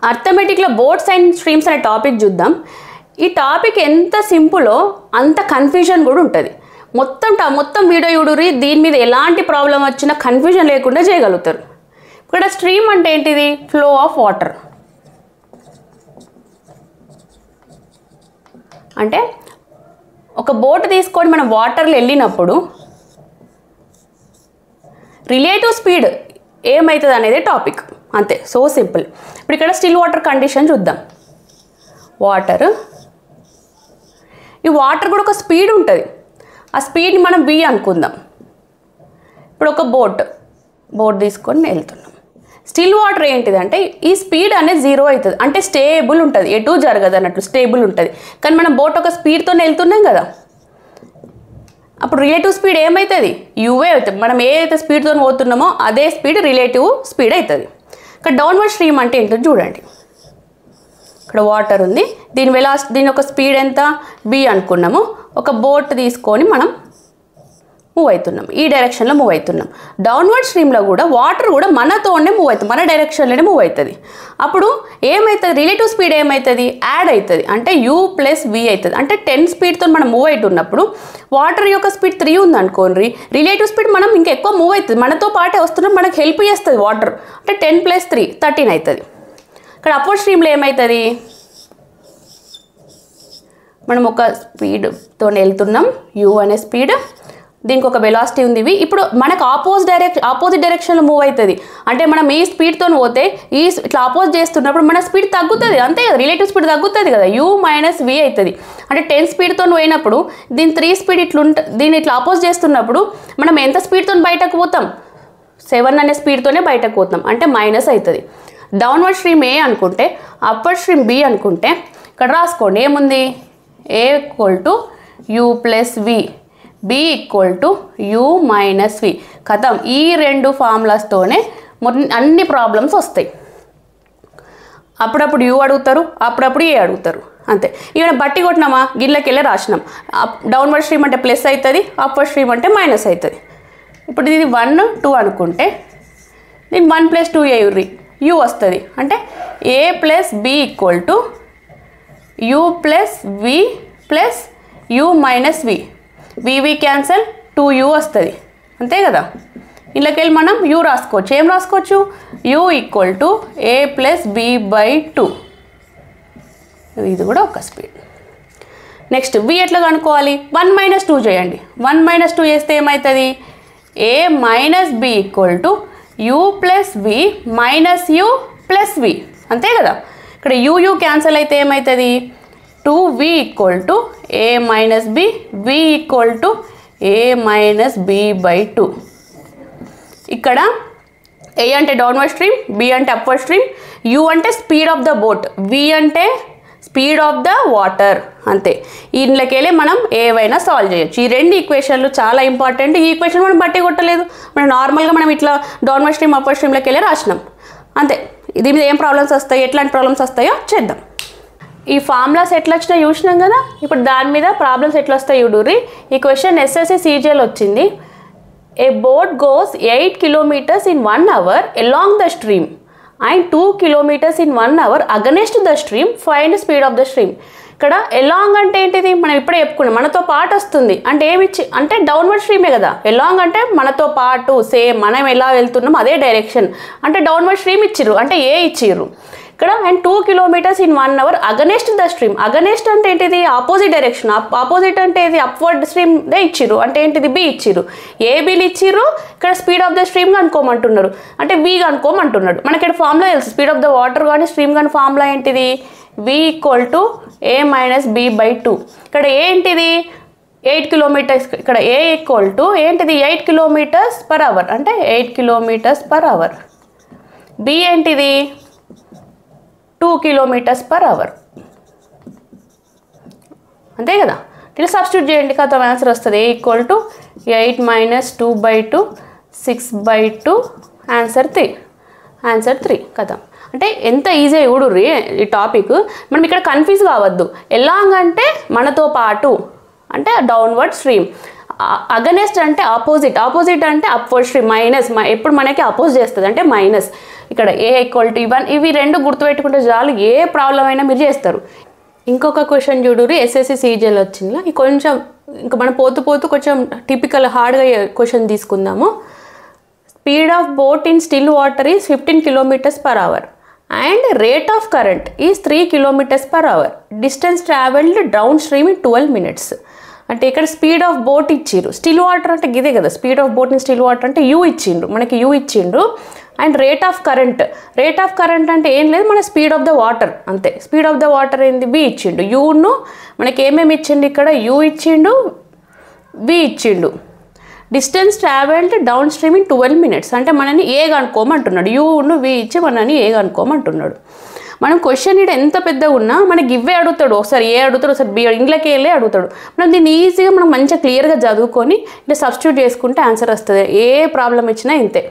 అర్థమెటిక్లో boats and streams అనే topic చూద్దాం. ఈ టాపిక్ ఎంత సింపులో అంత కన్ఫ్యూజన్ కూడా ఉంటుంది. మొత్తం వీడియో చూడురి, దీని మీద ఎలాంటి ప్రాబ్లం వచ్చినా కన్ఫ్యూజన్ లేకుండా చేయగలుగుతారు. ఇక్కడ స్ట్రీమ్ అంటే ఏంటిది? Flow of water. అంటే ఒక బోట్ తీసుకొని మనం వాటర్లో వెళ్ళినప్పుడు రిలేటివ్ స్పీడ్ ఏమవుతుంది అనేది టాపిక్, అంతే. So simple. ఇప్పుడు ఇక్కడ స్టిల్ వాటర్ కండిషన్ చూద్దాం. ఈ వాటర్ కూడా ఒక స్పీడ్ ఉంటుంది. ఆ స్పీడ్ని మనం v అనుకుందాం. ఇప్పుడు ఒక బోట్ తీసుకొని వెళ్తున్నాం. స్టిల్ వాటర్ ఏంటిదంటే ఈ స్పీడ్ అనేది 0 అవుతుంది, అంటే స్టేబుల్ ఉంటుంది, ఎటు జరగదు అన్నట్లు స్టేబుల్ ఉంటుంది. కానీ మనం బోట్ ఒక స్పీడ్తో వెళ్తున్నాం కదా, అప్పుడు రిలేటివ్ స్పీడ్ ఏమవుతుంది? యూవే అవుతుంది. మనం ఏదైతే స్పీడ్తో పోతున్నామో అదే స్పీడ్ రిలేటివ్ స్పీడ్ అవుతుంది. ఇక్కడ డౌన్వర్డ్ స్ట్రీమ్ అంటే ఏంటో చూడండి. ఇక్కడ వాటర్ ఉంది, దీని ఒక స్పీడ్ ఎంత? b అనుకున్నాము. ఒక బోట్ తీసుకొని మనం మూవ్ అవుతున్నాం, ఈ డైరెక్షన్లో మూవ్ అవుతున్నాం. డౌన్వర్డ్ స్ట్రీమ్లో కూడా వాటర్ కూడా మనతోనే మూవ్ అవుతుంది, మన డైరెక్షన్లోనే మూవ్ అవుతుంది. అప్పుడు ఏమవుతుంది? రిలేటివ్ స్పీడ్ ఏమవుతుంది? యాడ్ అవుతుంది, అంటే u + v అవుతుంది. అంటే 10 స్పీడ్తో మనం మూవ్ అవుతున్నప్పుడు వాటర్ యొక్క స్పీడ్ 3 ఉంది అనుకోండి, రిలేటివ్ స్పీడ్ మనం ఇంకా ఎక్కువ మూవ్ అవుతుంది, మనతో పాటే వస్తున్నాం, మనకు హెల్ప్ చేస్తుంది వాటర్. అంటే 10 + 3 13 అవుతుంది. ఇక్కడ అప్వర్డ్ స్ట్రీమ్లో ఏమవుతుంది? మనం ఒక స్పీడ్తో వెళ్తున్నాం, u అనే స్పీడ్, దీనికి ఒక వెలాసిటీ ఉంది v. ఇప్పుడు మనకు ఆపోజిట్ డైరెక్షన్లో మూవ్ అవుతుంది. అంటే మనం ఈ స్పీడ్తో పోతే ఇట్లా ఆపోజిట్ చేస్తున్నప్పుడు మన స్పీడ్ తగ్గుతుంది, అంతే కదా, రిలేటివ్ స్పీడ్ తగ్గుతుంది కదా, u - v అవుతుంది. అంటే 10 స్పీడ్తో పోయినప్పుడు దీని 3 స్పీడ్ దీన్ని ఇట్లా ఆపోజిట్ చేస్తున్నప్పుడు మనం ఎంత స్పీడ్తో బయటకు పోతాం? 7 అనే స్పీడ్తోనే బయటకు పోతాం, అంటే మైనస్ అవుతుంది. డౌన్వర్డ్ స్ట్రీమ్ a అనుకుంటే, అప్వర్డ్ స్ట్రీమ్ b అనుకుంటే ఇక్కడ రాసుకోండి ఏముంది? a = u + v, b = u - v. కథం. ఈ రెండు ఫార్ములాస్తోనే అన్ని ప్రాబ్లమ్స్ వస్తాయి. అప్పుడప్పుడు u అడుగుతారు, అప్పుడప్పుడు a అడుగుతారు, అంతే. ఇవన్నీ బట్టి కొట్టినామా, గిన్నెలకెళ్ళి రాసినాం. డౌన్వర్డ్ స్ట్రీమ్ అంటే ప్లస్ అవుతుంది, అప్వర్డ్ స్ట్రీమ్ అంటే మైనస్ అవుతుంది. ఇప్పుడు ఇది 1 2 అనుకుంటే దీన్ని 1 + 2 వేయుర్రి, u వస్తుంది. అంటే a + b = u + v + u - v. v cancel, 2u వస్తుంది, అంతే కదా. ఇందులోకెళ్ళి మనం u రాసుకోవచ్చు. ఏం రాసుకోవచ్చు? u = a + b/2. ఇది కూడా ఒక స్పీడ్. నెక్స్ట్ v ఎట్లా కనుక్కోవాలి? 1 - 2 చేయండి. 1 - 2 చేస్తే ఏమవుతుంది? a - b = u + v - u + v, అంతే కదా. ఇక్కడ u క్యాన్సల్ అయితే ఏమవుతుంది? 2v = a - b, v = a - b/2. ఇక్కడ a అంటే డౌన్వర్డ్ స్ట్రీమ్, b అంటే అప్వర్డ్ స్ట్రీమ్, u అంటే speed of the boat, v అంటే స్పీడ్ ఆఫ్ ద వాటర్, అంతే. ఇందులోకెళ్ళి మనం ఏవైనా సాల్వ్ చేయొచ్చు. ఈ రెండు ఈక్వేషన్లు చాలా ఇంపార్టెంట్. ఈ ఈక్వేషన్ మనం బట్టి కొట్టలేదు, మనం నార్మల్గా మనం ఇట్లా డౌన్వర్డ్ స్ట్రీమ్ అప్వర్డ్ స్ట్రీమ్లోకి వెళ్ళి రాసినాం, అంతే. దీని మీద ఏం ప్రాబ్లమ్స్ వస్తాయి, ఎట్లాంటి ప్రాబ్లమ్స్ వస్తాయో చేద్దాం. ఈ ఫార్ములాస్ ఎట్లా వచ్చినా చూసినాం కదా, ఇప్పుడు దాని మీద ప్రాబ్లమ్స్ ఎట్లా వస్తాయి చూడుర్రి. ఈ క్వశ్చన్ SSC CGL వచ్చింది. A boat goes 8 kilometers in 1 hour along the stream and 2 kilometers in 1 hour against the stream. Find speed of the stream. ఇక్కడ ఎలాంగ్ అంటే ఏంటిది? మనం ఇప్పుడే చెప్పుకున్నాం, మనతో పాటు వస్తుంది అంటే అంటే డౌన్వర్డ్ స్ట్రీమే కదా. ఎలాంగ్ అంటే మనతో పాటు, సేమ్ మనం ఎలా వెళ్తున్నాం అదే డైరెక్షన్, అంటే డౌన్వర్డ్ స్ట్రీమ్ ఇచ్చిర్రు, అంటే ఏ ఇచ్చిర్రు ఇక్కడ. And 2 kilometers in 1 hour against the stream. Against అంటే ఏంటిది? Opposite direction. ఆపోజిట్ అంటే ఇది అప్వర్డ్ స్ట్రీమ్ దే ఇచ్చిర్రు, అంటే ఏంటిది? b ఇచ్చిర్రు. ఏ bలు ఇచ్చిర్రు, ఇక్కడ స్పీడ్ ఆఫ్ ద స్ట్రీమ్ కనుక్కోమంటున్నారు, అంటే v కనుక్కోమంటున్నాడు. మనకి ఇక్కడ ఫార్ములా తెలుసు, స్పీడ్ ఆఫ్ ద వాటర్ కానీ స్ట్రీమ్ కానీ ఫార్ములా ఏంటిది? v = a - b/2. ఇక్కడ ఏంటిది? 8 kilometers. ఇక్కడ a = ఏంటిది? 8 km/h, అంటే 8 km/h. b ఏంటిది? 2 km/h, అంతే కదా. ఇలా సబ్స్టిట్యూట్ చేయండి, కదా ఆన్సర్ వస్తుంది. a = 8 - 2/2 6/2, ఆన్సర్ 3 కదా. అంటే ఎంత ఈజీ చూడుర్రి ఈ టాపిక్. మనం ఇక్కడ కన్ఫ్యూజ్ కావద్దు. ఎలాంగ్ అంటే మనతో పాటు, అంటే డౌన్వర్డ్ స్ట్రీమ్. అగనెస్ట్ అంటే ఆపోజిట్, ఆపోజిట్ అంటే అప్వర్డ్ స్ట్రీమ్, మైనస్ ఎప్పుడు మనకి అపోజ్ చేస్తుంది అంటే మైనస్. ఇక్కడ A = 1 ఇవి రెండు గుర్తుపెట్టుకుంటే చాలు ఏ ప్రాబ్లం అయినా మీరు చేస్తారు. ఇంకొక క్వశ్చన్ చూడురి SSC CGL వచ్చిందా ఇది కొంచెం ఇంకా మనం పోతూ కొంచెం టిపికల్ హార్డ్గా క్వశ్చన్ తీసుకుందాము. Speed of boat in still water is 15 km/h and rate of current is 3 km/h. Distance travelled downstream in 12 minutes. అంటే ఇక్కడ స్పీడ్ ఆఫ్ బోట్ ఇచ్చిండ్రు, స్టిల్ వాటర్ అంటే ఇదే కదా, speed of boat in still water అంటే U ఇచ్చిండ్రు, మనకి U ఇచ్చిండ్రు. అండ్ రేట్ ఆఫ్ కరెంట్ అంటే ఏం లేదు, మన స్పీడ్ ఆఫ్ ద వాటర్ అంతే. స్పీడ్ ఆఫ్ ద వాటర్ ఏంది V ఇచ్చిండు, Uను మనకి ఏమేమి ఇచ్చిండు, ఇక్కడ U ఇచ్చిండు, V ఇచ్చిండు. Distance travelled down stream in 12 minutes అంటే మనని ఏ కనుక్కోమంటున్నాడు, Uను V ఇచ్చి మనని ఏ కనుక్కోమంటున్నాడు. మనం క్వశ్చన్ ఇక్కడ ఎంత పెద్దగా ఉన్నా మనకి ఇవే అడుగుతాడు, ఒకసారి ఏ అడుగుతాడు, ఒకసారి B ఇంగ్లీష్కి వెళ్ళే అడుగుతాడు. మనం దీన్ని ఈజీగా మనం మంచిగా క్లియర్గా చదువుకొని ఇట్లా సబ్స్టిట్యూట్ చేసుకుంటే ఆన్సర్ వస్తుంది, ఏ ప్రాబ్లం ఇచ్చినా ఇంతే.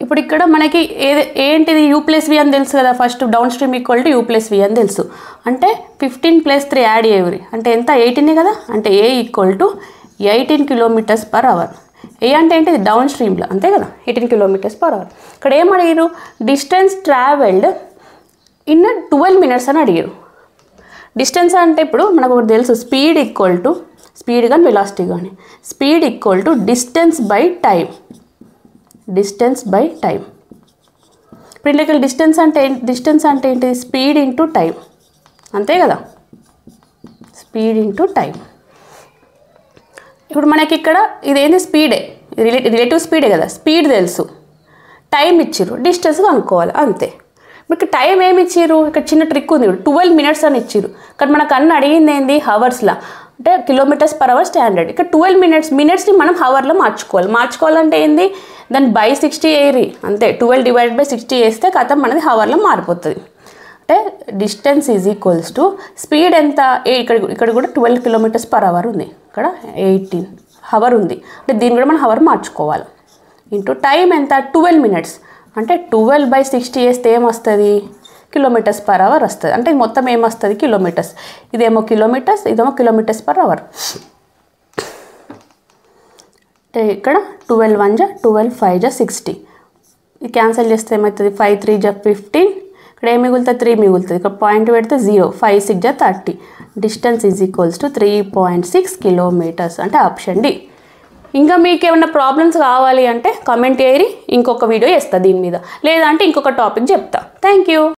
ఇప్పుడు ఇక్కడ మనకి ఏంటిది U+V అని తెలుసు కదా, ఫస్ట్ డౌన్ స్ట్రీమ్ = U+V అని తెలుసు. అంటే 15 + 3 యాడ్ చేయవరి అంటే ఎంత 18 కదా, అంటే A = 18 km/h. ఏ అంటే ఏంటి డౌన్ స్ట్రీమ్లో అంతే కదా, 18 km/h. ఇక్కడ ఏం అడిగారు, డిస్టెన్స్ ట్రావెల్డ్ ఇన్ 12 minutes అని అడిగారు. డిస్టెన్స్ అంటే ఇప్పుడు మనకు ఒకటి తెలుసు, స్పీడ్ కానీ వెలాసిటీ కానీ, స్పీడ్ = డిస్టెన్స్ బై టైం. ఇప్పుడు ఇందులో డిస్టెన్స్ అంటే ఏంటి, స్పీడ్ ఇంటూ టైం అంతే కదా, స్పీడ్ ఇంటూ టైం. ఇప్పుడు మనకి ఇక్కడ ఇదేంటి స్పీడే, రిలేటివ్ స్పీడే కదా, స్పీడ్ తెలుసు, టైం ఇచ్చిర్రు, డిస్టెన్స్ కనుక్కోవాలి అంతే. మీకు టైం ఏమి ఇచ్చిర్రు, ఇక్కడ చిన్న ట్రిక్ ఉంది, 12 minutes అని ఇచ్చిర్రు. కానీ మనకు అన్న అడిగింది ఏంది హవర్స్లో, అంటే km/h స్టాండర్డ్. ఇక్కడ 12 మినిట్స్ని మనం హవర్లో మార్చుకోవాలంటే ఏంది, దాన్ని by 60 వేయరి అంతే, 12 / 60 వేస్తే కథ మనది హవర్లో మారిపోతుంది. అంటే డిస్టెన్స్ = స్పీడ్ ఎంత, ఇక్కడ కూడా 12 km/h ఉంది, ఇక్కడ 18 హవర్ ఉంది, అంటే దీన్ని కూడా మనం హవర్ మార్చుకోవాలి. ఇంటూ టైం ఎంత 12 minutes, అంటే 12/60 వేస్తే ఏమొస్తుంది, km/h వస్తుంది. అంటే మొత్తం ఏమొస్తుంది కిలోమీటర్స్, ఇదేమో కిలోమీటర్స్, ఇదేమో km/h. అంటే ఇక్కడ 12 × 1 = 12, 5 × 60. ఇది క్యాన్సిల్ చేస్తే ఏమవుతుంది, 5 × 3 = 15. ఇక్కడ ఏం మిగులుతుంది, 3 మిగులుతుంది. ఇక్కడ పాయింట్ పెడితే 0, 5 × 6 = 30. డిస్టెన్స్ = 3.6 km అంటే ఆప్షన్ డి. ఇంకా మీకు ఏమైనా ప్రాబ్లమ్స్ కావాలి అంటే కామెంట్ చేయరి, ఇంకొక వీడియో చేస్తా దీని మీద, లేదంటే ఇంకొక టాపిక్ చెప్తా. Thank you.